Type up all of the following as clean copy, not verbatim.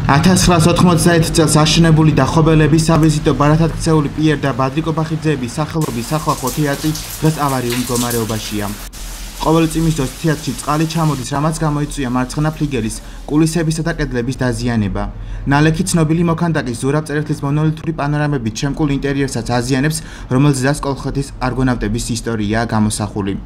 1990 წელს აშენებული და ხობელების სავიზიტო ბარათათქცეული პიერ და ბადრიკო ბახიძეების სახელობის სახალხო თეატრი დღეს ავარიულ მდგომარეობაშია. ყოველწლიის დროს თეატრში წყალი ჩამოდის, რამაც გამოიწვია მარცხენა ფლიგელის, კულისებისა და კედლების დაზიანება. ნალექი ცნობილი მოქანდაკის ზურაბ წერეთლის მონოლითური პანორამებით შემკულ ინტერიერსაც აზიანებს, რომელზეც კოლხეთის არგონავტების ისტორიაა გამოსახული.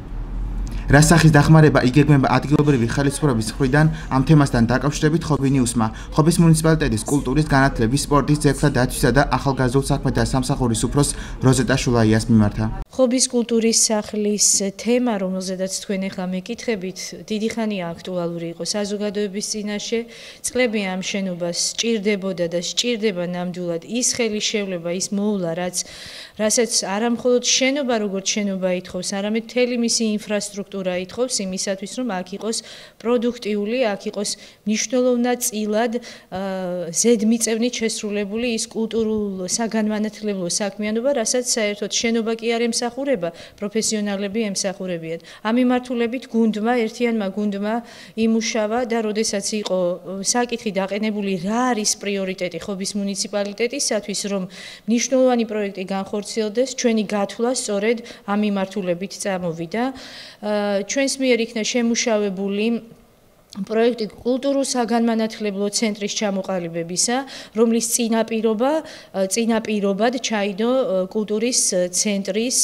რასახის დახმარება იგეგმება ადგილობრივი ხელისუფლების მხრიდან ამ თემასთან დაკავშირებით ხობინიუსმა ხობის მუნიციპალიტეტის კულტურის, განათლების, სპორტის, ძეგლთა დაცვისა და ახალგაზრდულ საქმეთა სამსახურის უფროს როზეტა შულაიას მიმართა. ხობის კულტურის სახლის თემა, რომელზედაც თქვენ ახლა მეკითხებით, დიდი ხანია აქტუალური იყო საზოგადოების წინაშე. წლები ამ შენობას სჭირდებოდა და სჭირდება ნამდვილად ის ხელისშევლება, ის მოვლა, რასაც არა მხოლოდ შენობა როგორც შენობა ითხოვს, არამედ მთელი მისი ინფრასტრუქტურა ითხოვს იმისათვის, რომ აქ იყოს პროდუქტიული, აქ იყოს მნიშვნელოვნად ზედმიწევნით შესრულებული ის კულტურულ საგანმანათლებლო საქმიანობა, რასაც საერთოდ შენობა კი არ ემსახურება, პროფესიონალები ემსახურებიან. ამ მიმართულებით ერთიანმა გუნდმა იმუშავა და როდესაც იყო საკითხი დაყენებული, რა არის პრიორიტეტი ხობის მუნიციპალიტეტისათვის, რომ მნიშვნელოვანი პროექტი განხორციელდეს, ჩვენი გათვლა სწორედ ამ მიმართულებით წამოვიდა. ჩვენს მიერ იქნა შემუშავებული პროექტი კულტურულ საგანმანათლებლო ცენტრის ჩამოყალიბებისა, რომლის წინაპირობად ჩაიდო კულტურის ცენტრის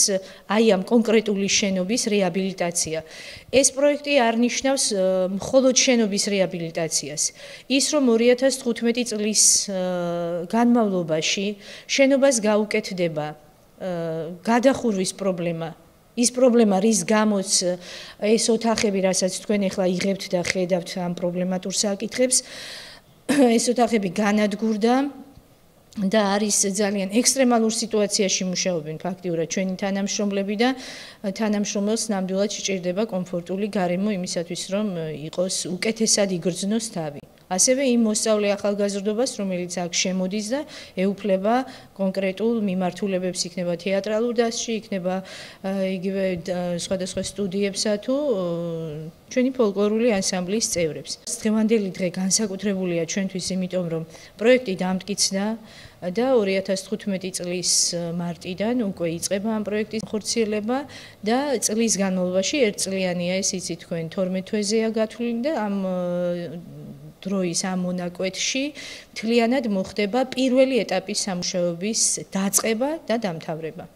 ამ კონკრეტული შენობის რეაბილიტაცია. ეს პროექტი არ ნიშნავს მხოლოდ შენობის რეაბილიტაციას. ის რომ 2015 წლის განმავლობაში შენობას გაუკეთდება გადახურვის პრობლემა. ის პრობლემა, რის გამოც ეს ოთახები, რასაც თქვენ ახლა იღებთ და ხედავთ ამ პრობლემატურ საკითხებს, ეს ოთახები განადგურდა და არის ძალიან ექსტრემალურ სიტუაციაში მუშაობენ ფაქტიურად ჩვენი თანამშრომლები და თანამშრომელს ნამდვილად სჭირდება კომფორტული გარემო იმისათვის, რომ იყოს უკეთესად იგრძნოს თავი. ასევე იმ მოსწავლე ახალგაზრდობას, რომელიც აქ შემოდის და ეუფლება კონკრეტულ მიმართულებებს, იქნება თეატრალურ დასში, იქნება იგივე სხვადასხვა სტუდიებსა თუ ჩვენი ფოლკლორული ანსამბლის წევრებს. დღევანდელი დღე განსაკუთრებულია ჩვენთვის, იმიტომ რომ პროექტი დამტკიცდა და 2015 წლის მარტიდან უკვე იწყება ამ პროექტის ხორციელება და წლის განმავლობაში ერთწლიანია ეს, იცით თქვენ, 12 თვეზეა გათვლილი და ამ დროის ამ მონაკვეთში მთლიანად მოხდება პირველი ეტაპის სამუშაოების დაწყება და დამთავრება.